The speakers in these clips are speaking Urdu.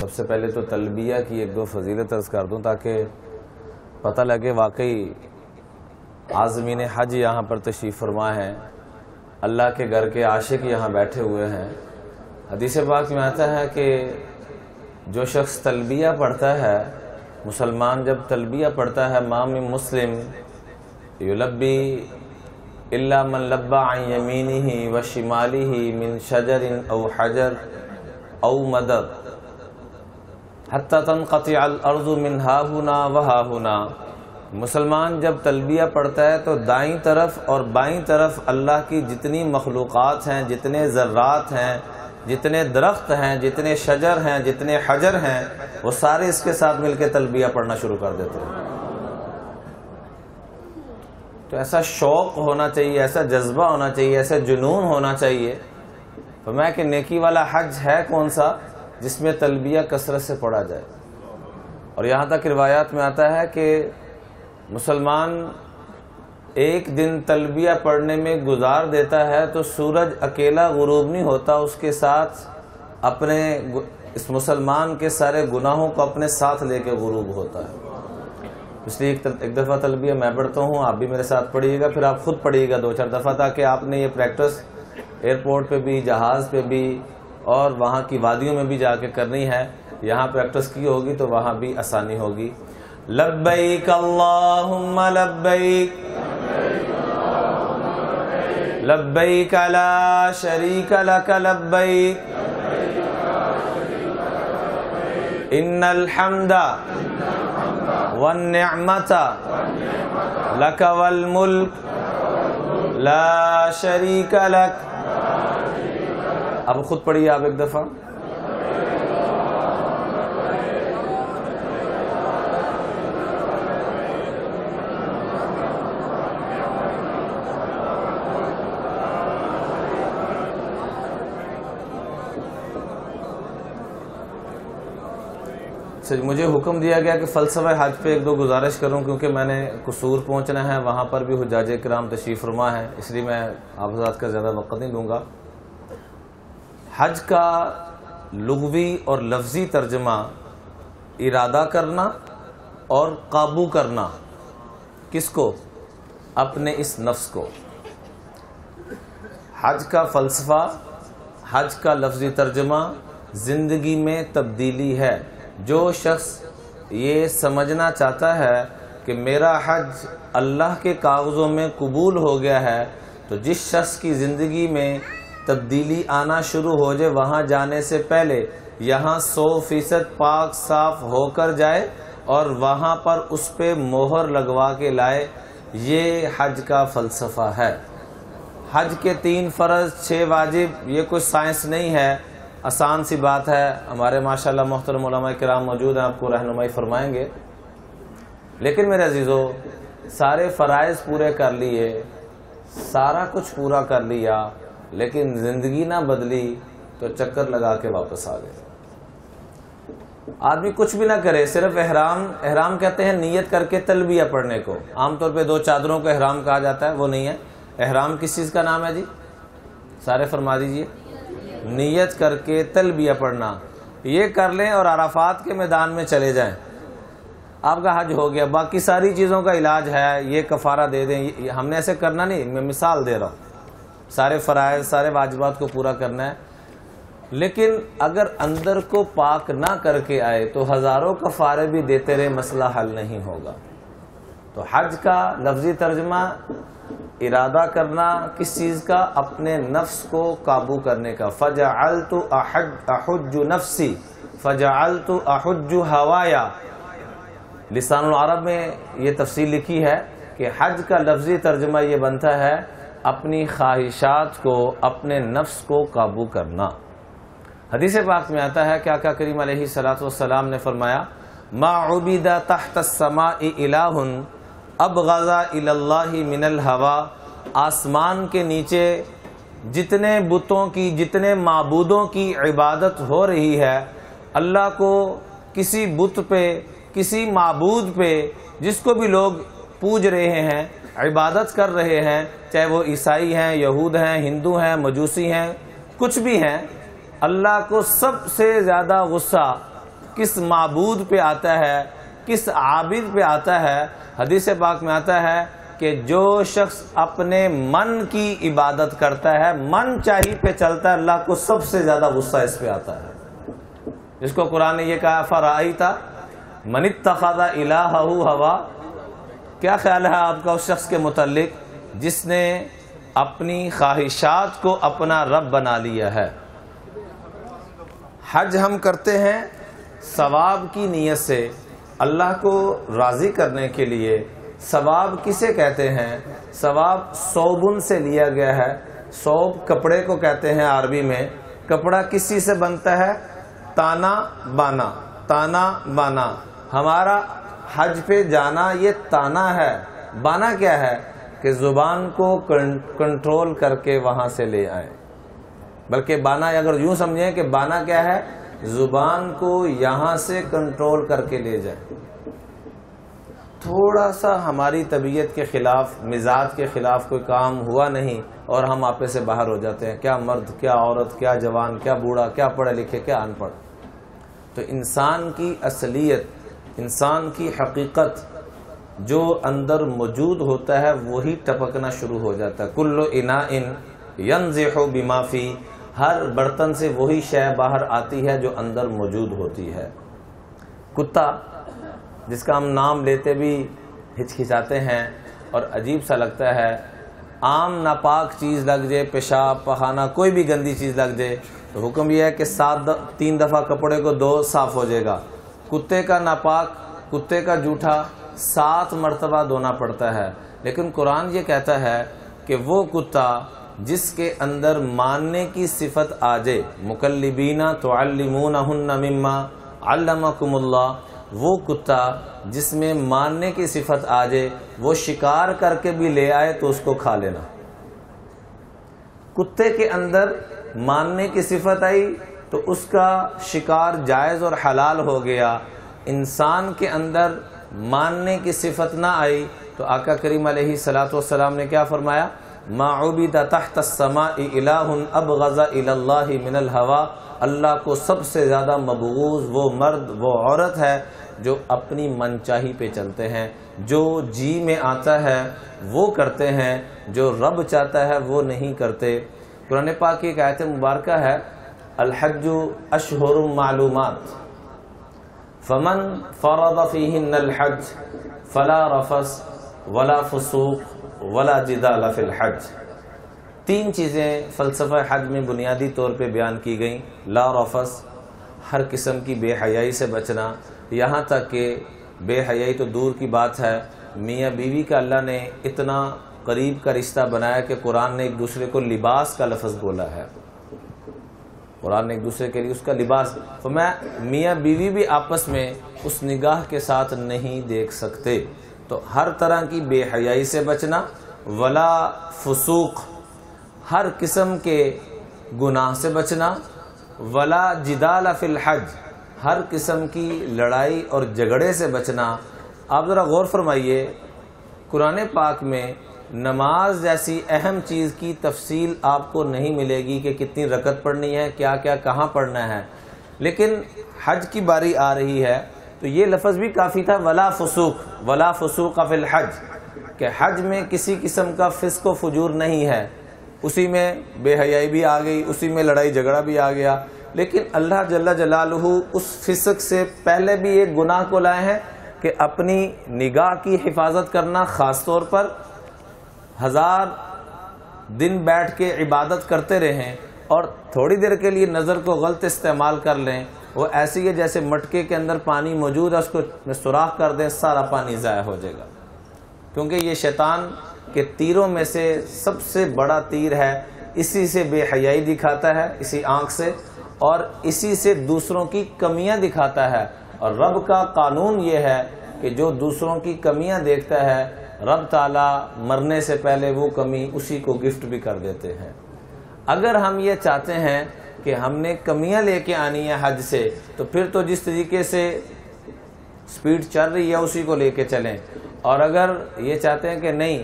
سب سے پہلے تو تلبیہ کی ایک دو فضیلت عرض کر دوں تاکہ پتہ لگے واقعی عازمین حج یہاں پر تشریف فرما ہیں، اللہ کے گھر کے عاشق یہاں بیٹھے ہوئے ہیں۔ حدیث پاک میں آتا ہے کہ جو شخص تلبیہ پڑھتا ہے، مسلمان جب تلبیہ پڑھتا ہے، ما من مسلم یلبی الا من لبى عن یمینہ و شمالہ من شجر او حجر او مدد حتی تنقطع الارض من ہاہنا و ہاہنا۔ مسلمان جب تلبیہ پڑھتا ہے تو دائیں طرف اور بائیں طرف اللہ کی جتنی مخلوقات ہیں، جتنے ذرات ہیں، جتنے درخت ہیں، جتنے شجر ہیں، جتنے حجر ہیں، وہ سارے اس کے ساتھ مل کے تلبیہ پڑھنا شروع کر دیتے ہیں۔ تو ایسا شوق ہونا چاہیے، ایسا جذبہ ہونا چاہیے، ایسا جنون ہونا چاہیے۔ فرمایا کہ نیکی والا حج ہے کون سا؟ جس میں تلبیہ کثرت سے پڑھا جائے۔ اور یہاں تک روایات میں آتا ہے کہ مسلمان ایک دن تلبیہ پڑھنے میں گزار دیتا ہے تو سورج اکیلا غروب نہیں ہوتا، اس کے ساتھ اپنے اس مسلمان کے سارے گناہوں کو اپنے ساتھ لے کے غروب ہوتا ہے۔ اس لیے ایک دفعہ تلبیہ میں پڑھتا ہوں، آپ بھی میرے ساتھ پڑھیے گا، پھر آپ خود پڑھیے گا 2-4 دفعہ، تاکہ آپ نے یہ پریکٹس ایئرپورٹ پہ بھی، جہاز پہ بھی اور وہاں کی وادیوں میں بھی جا کے کرنی ہے۔ یہاں پریکٹس کی ہوگی تو وہاں بھی آسانی ہوگی۔ لبیک اللہم لبیک لبیک لا شریک لک لبیک ان الحمد والنعمت لک والملک لا شریک لک۔ اب خود پڑھیے آپ ایک دفعہ۔ مجھے حکم دیا گیا کہ فلسفہ حج پہ ایک دو گزارش کروں، کیونکہ میں نے قصور پہنچنا ہے، وہاں پر بھی حجاج کرام تشریف فرما ہے، اس لیے میں آپ حضرات کا زیادہ وقت نہیں لوں گا۔ حج کا لغوی اور لفظی ترجمہ ارادہ کرنا اور قابو کرنا۔ کس کو؟ اپنے اس نفس کو۔ حج کا فلسفہ، حج کا لفظی ترجمہ زندگی میں تبدیلی ہے۔ جو شخص یہ سمجھنا چاہتا ہے کہ میرا حج اللہ کے کاغذوں میں قبول ہو گیا ہے، تو جس شخص کی زندگی میں تبدیلی آنا شروع ہو جائے، وہاں جانے سے پہلے یہاں 100% پاک صاف ہو کر جائے اور وہاں پر اس پہ مہر لگوا کے لائے۔ یہ حج کا فلسفہ ہے۔ حج کے 3 فرض 6 واجب، یہ کوئی سائنس نہیں ہے، آسان سی بات ہے۔ ہمارے ماشاءاللہ محترم علماء کرام موجود ہیں، آپ کو رہنمائی فرمائیں گے۔ لیکن میرے عزیزو، سارے فرائض پورے کر لیے، سارا کچھ پورا کر لیا، لیکن زندگی نہ بدلی تو چکر لگا کے واپس آ گئے۔ آدمی کچھ بھی نہ کرے، صرف احرام کہتے ہیں نیت کر کے تلبیہ پڑھنے کو۔ عام طور پہ 2 چادروں کو احرام کہا جاتا ہے، وہ نہیں ہے۔ احرام کس چیز کا نام ہے جی؟ سارے فرما دیجئے۔ نیت کر کے تلبیہ پڑھنا، یہ کر لیں اور عرفات کے میدان میں چلے جائیں، آپ کا حج ہو گیا۔ باقی ساری چیزوں کا علاج ہے، یہ کفارہ دے دیں، ہم نے ایسے کرنا نہیں، میں مثال دے رہا ہوں۔ سارے فرائض، سارے واجبات کو پورا کرنا ہے، لیکن اگر اندر کو پاک نہ کر کے آئے تو ہزاروں کفارے بھی دیتے رہے، مسئلہ حل نہیں ہوگا۔ تو حج کا لفظی ترجمہ ارادہ کرنا کس چیز کا؟ اپنے نفس کو قابو کرنے کا۔ فَجَعَلْتُ أَحُجُّ نَفْسِي فَجَعَلْتُ أَحُجُّ هَوَايَا۔ لسان العرب میں یہ تفصیل لکھی ہے کہ حج کا لفظی ترجمہ یہ بنتا ہے اپنی خواہشات کو، اپنے نفس کو قابو کرنا۔ حدیث پاک میں آتا ہے کہ آقا کریم علیہ السلام نے فرمایا ما عبد تحت السماء الہ ابغض الی اللہ من الہوى۔ آسمان کے نیچے جتنے بتوں کی، جتنے معبودوں کی عبادت ہو رہی ہے، اللہ کو کسی بت پہ، کسی معبود پہ، جس کو بھی لوگ پوج رہے ہیں، عبادت کر رہے ہیں، چاہے وہ عیسائی ہیں، یہود ہیں، ہندو ہیں، مجوسی ہیں، کچھ بھی ہیں، اللہ کو سب سے زیادہ غصہ کس معبود پہ آتا ہے، کس عابد پہ آتا ہے؟ حدیث پاک میں آتا ہے کہ جو شخص اپنے من کی عبادت کرتا ہے، من چاہی پہ چلتا ہے، اللہ کو سب سے زیادہ غصہ اس پہ آتا ہے. جس کو قرآن نے یہ کہا فَرَأَيْتَ مَنِ اتَّخَذَ إِلَٰهَهُ هَوَىٰ، کیا خیال ہے آپ کا اس شخص کے متعلق جس نے اپنی خواہشات کو اپنا رب بنا لیا ہے؟ حج ہم کرتے ہیں ثواب کی نیت سے، اللہ کو راضی کرنے کے لیے. ثواب کسے کہتے ہیں؟ ثواب صوبن سے لیا گیا ہے. صوب کپڑے کو کہتے ہیں عربی میں. کپڑا کسی سے بنتا ہے؟ تانا بانا، تانا بانا. ہمارا حج پہ جانا یہ تانا ہے. بانا کیا ہے؟ کہ زبان کو کنٹرول کر کے وہاں سے لے آئیں. بلکہ بانا اگر یوں سمجھیں کہ بانا کیا ہے، زبان کو یہاں سے کنٹرول کر کے لے جائیں. تھوڑا سا ہماری طبیعت کے خلاف، مزاج کے خلاف کوئی کام ہوا نہیں اور ہم آپے سے باہر ہو جاتے ہیں. کیا مرد، کیا عورت، کیا جوان، کیا بوڑھا، کیا پڑھے لکھے، کیا ان پڑھ. تو انسان کی اصلیت، انسان کی حقیقت جو اندر موجود ہوتا ہے وہی ٹپکنا شروع ہو جاتا ہے. کل اناء ینزح بما فی، ہر برتن سے وہی شے باہر آتی ہے جو اندر موجود ہوتی ہے. کتا جس کا ہم نام لیتے بھی ہچکچاتے ہیں اور عجیب سا لگتا ہے، عام ناپاک چیز لگ جائے، پیشاب پخانہ کوئی بھی گندی چیز لگ جائے تو حکم یہ ہے کہ 3 دفعہ کپڑے کو 2 صاف ہو جائے گا. کتے کا ناپاک، کتے کا جھوٹا 7 مرتبہ دھونا پڑتا ہے. لیکن قرآن یہ کہتا ہے کہ وہ کتا جس کے اندر ماننے کی صفت آ جائے، مکلبین تعلمونہن مما علمکم اللہ، وہ کتا جس میں ماننے کی صفت آ جائے، وہ شکار کر کے بھی لے آئے تو اس کو کھا لینا. کتے کے اندر ماننے کی صفت آئی تو اس کا شکار جائز اور حلال ہو گیا. انسان کے اندر ماننے کی صفت نہ آئی تو آقا کریم علیہ الصلوۃ والسلام نے کیا فرمایا؟ ما عبد تحت السماء الہ ابغض الی اللہ من الہوا، اللہ کو سب سے زیادہ مبغوض وہ مرد، وہ عورت ہے جو اپنی من چاہی پہ چلتے ہیں، جو جی میں آتا ہے وہ کرتے ہیں، جو رب چاہتا ہے وہ نہیں کرتے. قرآن پاک کی ایک آیت مبارکہ ہے، الحج اشہر معلومات فمن فرض فیہن الحج فلا رفث ولا فسوق ولا جدال فی الحج. 3 چیزیں فلسفہ حج میں بنیادی طور پہ بیان کی گئیں. لا رفث، ہر قسم کی بے حیائی سے بچنا، یہاں تک کہ بے حیائی تو دور کی بات ہے، میاں بیوی کا اللہ نے اتنا قریب کا رشتہ بنایا کہ قرآن نے ایک دوسرے کو لباس کا لفظ بولا ہے. قرآن نے ایک دوسرے کے لیے اس کا لباس، تو میں میاں بیوی بھی آپس میں اس نگاہ کے ساتھ نہیں دیکھ سکتے. تو ہر طرح کی بے حیائی سے بچنا، ولا فسوق، ہر قسم کے گناہ سے بچنا، ولا جدال فی الحج، ہر قسم کی لڑائی اور جھگڑے سے بچنا. آپ ذرا غور فرمائیے، قرآن پاک میں نماز جیسی اہم چیز کی تفصیل آپ کو نہیں ملے گی کہ کتنی رکعت پڑھنی ہے، کیا کیا کہاں پڑھنا ہے. لیکن حج کی باری آ رہی ہے تو یہ لفظ بھی کافی تھا، ولا فسوق، ولا فسوق فی الحج، کہ حج میں کسی قسم کا فسق و فجور نہیں ہے. اسی میں بے حیائی بھی آ گئی، اسی میں لڑائی جھگڑا بھی آ گیا. لیکن اللہ جل جلالہ اس فسق سے پہلے بھی ایک گناہ کو لائے ہیں کہ اپنی نگاہ کی حفاظت کرنا، خاص طور پر 1000 دن بیٹھ کے عبادت کرتے رہیں اور تھوڑی دیر کے لیے نظر کو غلط استعمال کر لیں، وہ ایسی ہے جیسے مٹکے کے اندر پانی موجود ہے، اس کو سوراخ کر دیں، سارا پانی ضائع ہو جائے گا. کیونکہ یہ شیطان کے تیروں میں سے سب سے بڑا تیر ہے. اسی سے بے حیائی دکھاتا ہے، اسی آنکھ سے، اور اسی سے دوسروں کی کمیاں دکھاتا ہے. اور رب کا قانون یہ ہے کہ جو دوسروں کی کمیاں دیکھتا ہے، رب تعالیٰ مرنے سے پہلے وہ کمی اسی کو گفٹ بھی کر دیتے ہیں. اگر ہم یہ چاہتے ہیں کہ ہم نے کمیاں لے کے آنی ہے حج سے، تو پھر تو جس طریقے سے سپیڈ چل رہی ہے اسی کو لے کے چلیں. اور اگر یہ چاہتے ہیں کہ نہیں،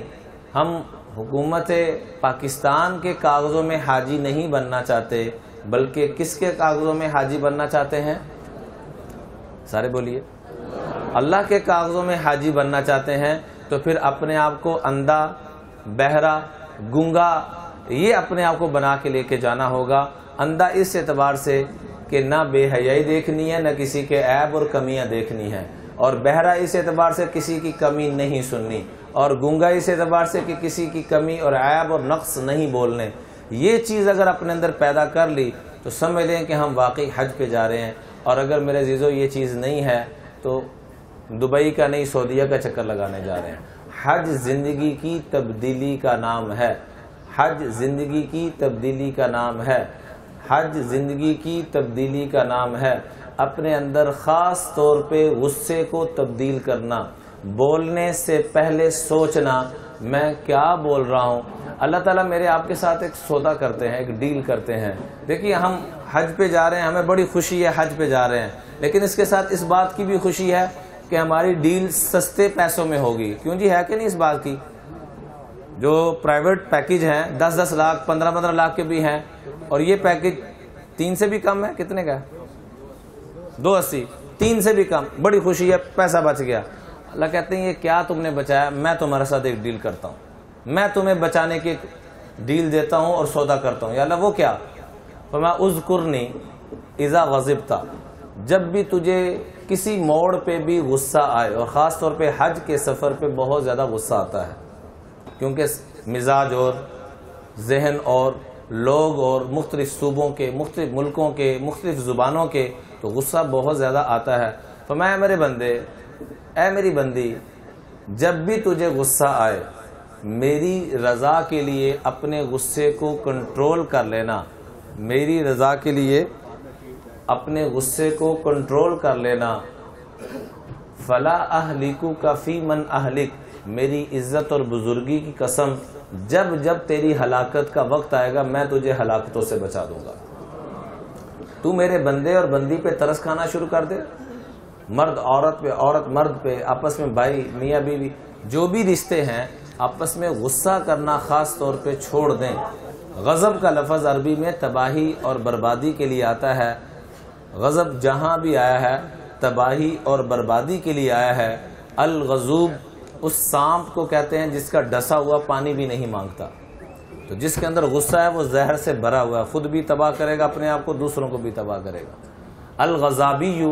ہم حکومت پاکستان کے کاغذوں میں حاجی نہیں بننا چاہتے، بلکہ کس کے کاغذوں میں حاجی بننا چاہتے ہیں؟ سارے بولیے۔ اللہ کے کاغذوں میں حاجی بننا چاہتے ہیں تو پھر اپنے آپ کو اندھا، بہرا، گونگا یہ اپنے آپ کو بنا کے لے کے جانا ہوگا۔ اندھا اس اعتبار سے کہ نہ بے حیائی دیکھنی ہے، نہ کسی کے عیب اور کمیاں دیکھنی ہیں، اور بہرا اس اعتبار سے کسی کی کمی نہیں سننی، اور گونگا اس اعتبار سے کہ کسی کی کمی اور عیب اور نقص نہیں بولنے۔ یہ چیز اگر اپنے اندر پیدا کر لی تو سمجھ لیں کہ ہم واقعی حج پہ جا رہے ہیں۔ اور اگر میرے عزیزو یہ چیز نہیں ہے تو دبئی کا نہیں سعودیہ کا چکر لگانے جا رہے ہیں۔ حج زندگی کی تبدیلی کا نام ہے، حج زندگی کی تبدیلی کا نام ہے، حج زندگی کی تبدیلی کا نام ہے۔ اپنے اندر خاص طور پہ غصے کو تبدیل کرنا، بولنے سے پہلے سوچنا میں کیا بول رہا ہوں۔ اللہ تعالیٰ میرے آپ کے ساتھ ایک سودا کرتے ہیں، ایک ڈیل کرتے ہیں۔ دیکھیے ہم حج پہ جا رہے ہیں، ہمیں بڑی خوشی ہے حج پہ جا رہے ہیں، لیکن اس کے ساتھ اس بات کی بھی خوشی ہے کہ ہماری ڈیل سستے پیسوں میں ہوگی۔ کیوں جی، ہے کہ نہیں اس بات کی؟ جو پرائیویٹ پیکج ہیں 10-10 لاکھ 15-15 لاکھ کے بھی ہیں، اور یہ پیکج 3 سے بھی کم ہے۔ کتنے کا ہے؟ 280، 3 سے بھی کم۔ بڑی خوشی ہے، پیسہ بچ گیا۔ اللہ کہتے ہیں یہ کیا تم نے بچایا؟ میں تمہارے ساتھ ایک ڈیل کرتا ہوں، میں تمہیں بچانے کی ڈیل دیتا ہوں اور سودا کرتا ہوں۔ یا اللہ وہ کیا؟ فرمایا اذکرنی اذا غضبت، جب بھی تجھے کسی موڑ پہ بھی غصہ آئے، اور خاص طور پہ حج کے سفر پہ بہت زیادہ غصہ آتا ہے، کیونکہ مزاج اور ذہن اور لوگ اور مختلف صوبوں کے، مختلف ملکوں کے، مختلف زبانوں کے، تو غصہ بہت زیادہ آتا ہے۔ فرمایا میرے بندے، اے میری بندی، جب بھی تجھے غصہ آئے میری رضا کے لیے اپنے غصے کو کنٹرول کر لینا، میری رضا کے لیے اپنے غصے کو کنٹرول کر لینا۔ فلا اہلکوک فی من اہلک، میری عزت اور بزرگی کی قسم، جب جب تیری ہلاکت کا وقت آئے گا میں تجھے ہلاکتوں سے بچا دوں گا۔ تو میرے بندے اور بندی پہ ترس کھانا شروع کر دے، مرد عورت پہ، عورت مرد پہ، آپس میں بھائی میاں بیوی جو بھی رشتے ہیں آپس میں غصہ کرنا خاص طور پہ چھوڑ دیں۔ غضب کا لفظ عربی میں تباہی اور بربادی کے لیے آتا ہے۔ غضب جہاں بھی آیا ہے تباہی اور بربادی کے لیے آیا ہے۔ الغضوب اس سانپ کو کہتے ہیں جس کا ڈسا ہوا پانی بھی نہیں مانگتا، تو جس کے اندر غصہ ہے وہ زہر سے بھرا ہوا ہے، خود بھی تباہ کرے گا اپنے آپ کو، دوسروں کو بھی تباہ کرے گا۔ الغضابی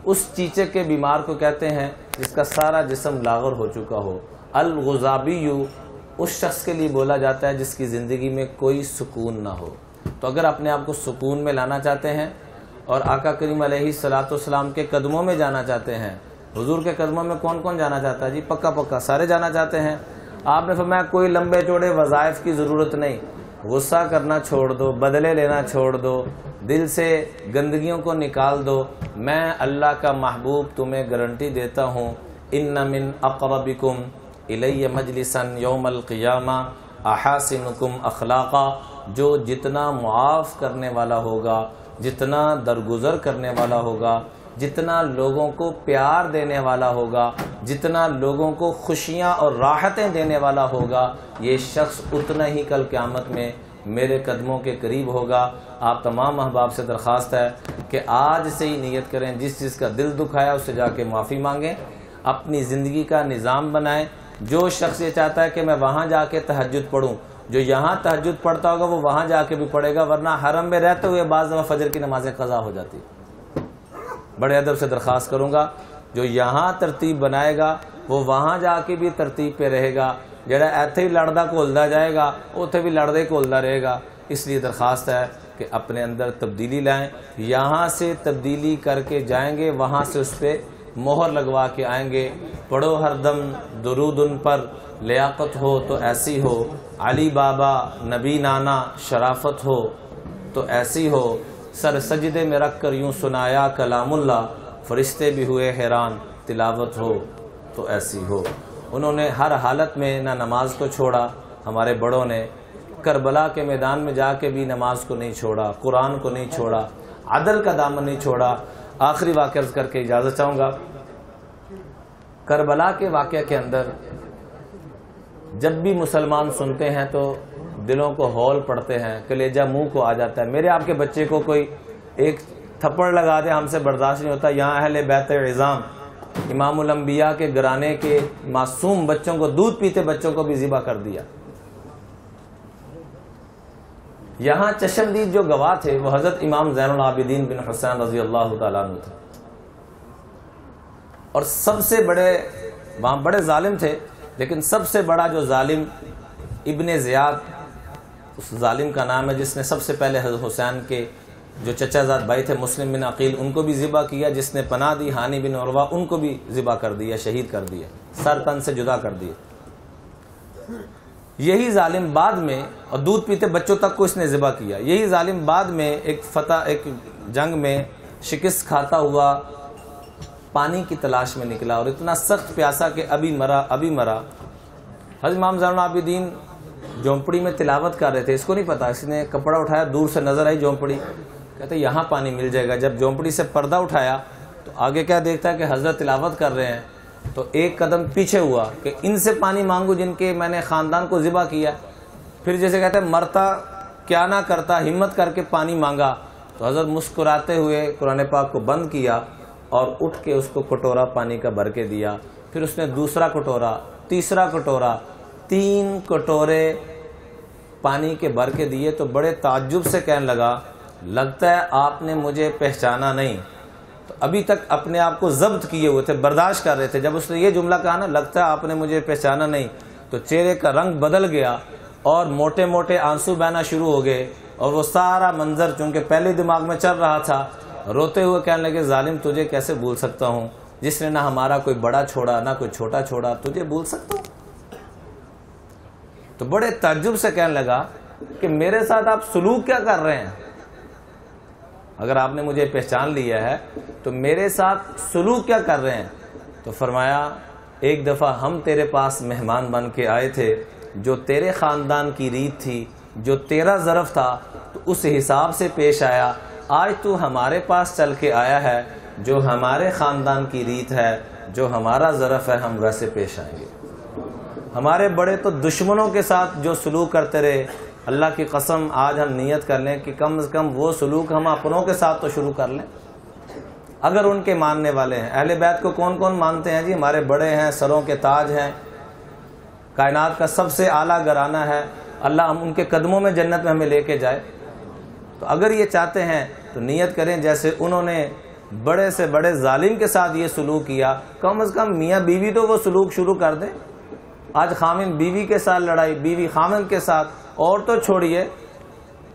اس چیچک کے بیمار کو کہتے ہیں جس کا سارا جسم لاغر ہو چکا ہو۔ الغضابی اس شخص کے لیے بولا جاتا ہے جس کی زندگی میں کوئی سکون نہ ہو۔ تو اگر اپنے آپ کو سکون میں لانا چاہتے ہیں اور آقا کریم علیہ الصلوۃ والسلام کے قدموں میں جانا چاہتے ہیں، حضور کے قدموں میں کون کون جانا چاہتا ہے جی؟ پکا پکا سارے جانا چاہتے ہیں۔ آپ نے فرمایا کوئی لمبے چوڑے وظائف کی ضرورت نہیں، غصہ کرنا چھوڑ دو، بدلے لینا چھوڑ دو، دل سے گندگیوں کو نکال دو۔ میں اللہ کا محبوب تمہیں گارنٹی دیتا ہوں، ان من اقربکم الی مجلسا یوم القیامہ احاسنکم اخلاقا، جو جتنا معاف کرنے والا ہوگا، جتنا درگزر کرنے والا ہوگا، جتنا لوگوں کو پیار دینے والا ہوگا، جتنا لوگوں کو خوشیاں اور راحتیں دینے والا ہوگا، یہ شخص اتنا ہی کل قیامت میں میرے قدموں کے قریب ہوگا۔ آپ تمام احباب سے درخواست ہے کہ آج سے ہی نیت کریں، جس چیز کا دل دکھایا اس سے جا کے معافی مانگیں، اپنی زندگی کا نظام بنائیں۔ جو شخص یہ چاہتا ہے کہ میں وہاں جا کے تہجد پڑھوں، جو یہاں تہجد پڑھتا ہوگا وہ وہاں جا کے بھی پڑھے گا، ورنہ حرم میں رہتے ہوئے بعض دفعہ فجر کی نمازیں قضا ہو جاتی۔ بڑے ادب سے درخواست کروں گا، جو یہاں ترتیب بنائے گا وہ وہاں جا کے بھی ترتیب پہ رہے گا، جڑا ایتھے ہی لڑدا کھولدا جائے گا اوتھے بھی لڑدا ہی کھولدا رہے گا۔ اس لیے درخواست ہے کہ اپنے اندر تبدیلی لائیں، یہاں سے تبدیلی کر کے جائیں گے، وہاں سے اس پہ مہر لگوا کے آئیں گے۔ پڑھو ہر دم درود ان پر، لیاقت ہو تو ایسی ہو، علی بابا نبی نانا شرافت ہو تو ایسی ہو، سر سجدے میں رکھ کر یوں سنایا کلام اللہ، فرشتے بھی ہوئے حیران تلاوت ہو تو ایسی ہو۔ انہوں نے ہر حالت میں نہ نماز کو چھوڑا، ہمارے بڑوں نے کربلا کے میدان میں جا کے بھی نماز کو نہیں چھوڑا، قرآن کو نہیں چھوڑا، عدل کا دامن نہیں چھوڑا۔ آخری واقعہ عرض کر کے اجازت چاہوں گا۔ کربلا کے واقعہ کے اندر جب بھی مسلمان سنتے ہیں تو دلوں کو ہول پڑتے ہیں، کلیجہ منہ کو آ جاتا ہے۔ میرے آپ کے بچے کو کوئی ایک تھپڑ لگا دے ہم سے برداشت نہیں ہوتا. یہاں اہل بیت عظام امام الانبیاء کے گھرانے کے معصوم بچوں کو، دودھ پیتے بچوں کو بھی ذبح کر دیا. یہاں چشمدید جو گواہ تھے وہ حضرت امام زین العابدین بن حسین رضی اللہ تعالیٰ عنہ تھے. اور سب سے بڑے، وہاں بڑے ظالم تھے، لیکن سب سے بڑا جو ظالم ابن زیاد، اس ظالم کا نام ہے جس نے سب سے پہلے حضرت حسین کے جو چچا زاد بھائی تھے مسلم بن عقیل ان کو بھی ذبح کیا، جس نے پناہ دی ہانی بن عروہ ان کو بھی ذبح کر دیا، شہید کر دیا، سر تن سے جدا کر دیا. یہی ظالم بعد میں، اور دودھ پیتے بچوں تک کو اس نے ذبح کیا، یہی ظالم بعد میں ایک جنگ میں شکست کھاتا ہوا پانی کی تلاش میں نکلا اور اتنا سخت پیاسا کہ ابھی مرا. حضرت امام زین العابدین جھونپڑی میں تلاوت کر رہے تھے، اس کو نہیں پتا، اس نے کپڑا اٹھایا، دور سے نظر آئی جھونپڑی، کہتے یہاں پانی مل جائے گا. جب جھونپڑی سے پردہ اٹھایا تو آگے کیا دیکھتا ہے کہ حضرت تلاوت کر رہے ہیں. تو ایک قدم پیچھے ہوا کہ ان سے پانی مانگو جن کے میں نے خاندان کو ذبح کیا. پھر جیسے کہتے ہیں مرتا کیا نہ کرتا، ہمت کر کے پانی مانگا. تو حضرت مسکراتے ہوئے قرآن پاک کو بند کیا اور اٹھ کے اس کو کٹورا پانی کا بھر کے دیا. پھر اس نے دوسرا کٹورا، تیسرا کٹورا، 3 کٹورے پانی کے بھر کے دیے. تو بڑے تعجب سے کہنے لگتا ہے آپ نے مجھے پہچانا نہیں. تو ابھی تک اپنے آپ کو ضبط کیے ہوئے تھے، برداشت کر رہے تھے. جب اس نے یہ جملہ کہا نا، لگتا ہے آپ نے مجھے پہچانا نہیں، تو چہرے کا رنگ بدل گیا اور موٹے موٹے آنسو بہنا شروع ہو گئے. اور وہ سارا منظر چونکہ پہلے دماغ میں چل رہا تھا، روتے ہوئے کہنے لگے ظالم تجھے کیسے بھول سکتا ہوں، جس نے نہ ہمارا کوئی بڑا چھوڑا نہ کوئی چھوٹا چھوڑا، تجھے بھول سکتا ہوں. تو بڑے تعجب سے کہنے لگا کہ میرے ساتھ آپ سلوک کیا کر رہے ہیں؟ اگر آپ نے مجھے پہچان لیا ہے تو میرے ساتھ سلوک کیا کر رہے ہیں؟ تو فرمایا ایک دفعہ ہم تیرے پاس مہمان بن کے آئے تھے، جو تیرے خاندان کی ریت تھی، جو تیرا ظرف تھا، تو اس حساب سے پیش آیا. آج تو ہمارے پاس چل کے آیا ہے، جو ہمارے خاندان کی ریت ہے، جو ہمارا ظرف ہے، ہم ویسے پیش آئیں گے. ہمارے بڑے تو دشمنوں کے ساتھ جو سلوک کرتے رہے، اللہ کی قسم آج ہم نیت کر لیں کہ کم از کم وہ سلوک ہم اپنوں کے ساتھ تو شروع کر لیں، اگر ان کے ماننے والے ہیں. اہل بیت کو کون کون مانتے ہیں جی؟ ہمارے بڑے ہیں، سروں کے تاج ہیں، کائنات کا سب سے اعلیٰ گھرانہ ہے. اللہ ہم ان کے قدموں میں جنت میں ہمیں لے کے جائے. تو اگر یہ چاہتے ہیں تو نیت کریں جیسے انہوں نے بڑے سے بڑے ظالم کے ساتھ یہ سلوک کیا، کم از کم میاں بیوی تو وہ سلوک شروع کر دیں. آج خامن بیوی کے ساتھ لڑائی، بیوی خامن کے ساتھ، اور تو چھوڑیے.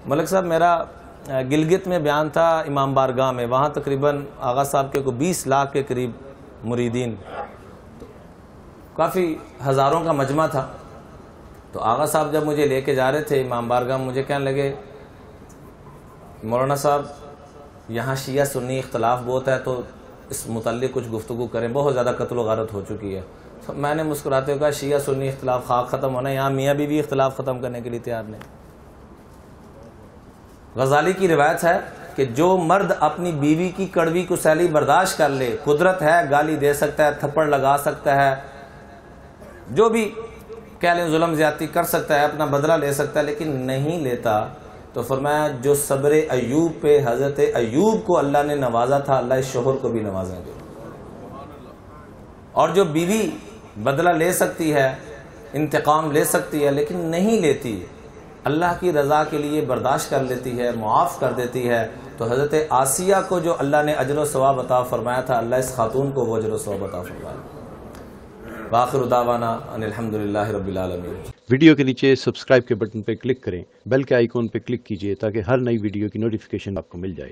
ملک صاحب میرا گلگت میں بیان تھا امام بارگاہ میں، وہاں تقریباً آغا صاحب کے کو 20 لاکھ کے قریب مریدین، کافی ہزاروں کا مجمع تھا. تو آغا صاحب جب مجھے لے کے جا رہے تھے امام بارگاہ، مجھے کہنے لگے مولانا صاحب یہاں شیعہ سنی اختلاف بہت ہے، تو اس متعلق کچھ گفتگو کریں، بہت زیادہ قتل و غارت ہو چکی ہے. تو میں نے مسکراتے ہوئے کہا شیعہ سنی اختلاف خاک ختم ہونا، یہاں میاں بیوی اختلاف ختم کرنے کے لیے تیار نہیں. غزالی کی روایت ہے کہ جو مرد اپنی بیوی کی کڑوی کسیلی برداشت کر لے، قدرت ہے گالی دے سکتا ہے، تھپڑ لگا سکتا ہے، جو بھی کہہ لیں ظلم زیادتی کر سکتا ہے، اپنا بدلہ لے سکتا ہے، لیکن نہیں لیتا. تو فرمایا جو صبر ایوب پہ حضرت ایوب کو اللہ نے نوازا تھا، اللہ اس شوہر کو بھی نوازیں گے. اور جو بیوی بدلہ لے سکتی ہے، انتقام لے سکتی ہے، لیکن نہیں لیتی، اللہ کی رضا کے لیے برداشت کر لیتی ہے، معاف کر دیتی ہے. تو حضرت آسیہ کو جو اللہ نے اجر و ثواب عطا فرمایا تھا، اللہ اس خاتون کو وہ اجر و ثواب عطا فرمایا. وآخر دعوانا ان الحمدللہ رب العالمین. ویڈیو کے نیچے سبسکرائب کے بٹن پہ کلک کریں، بیل کے آئیکن پہ کلک کیجئے تاکہ ہر نئی ویڈیو کی نوٹیفیکیشن آپ کو مل جائے.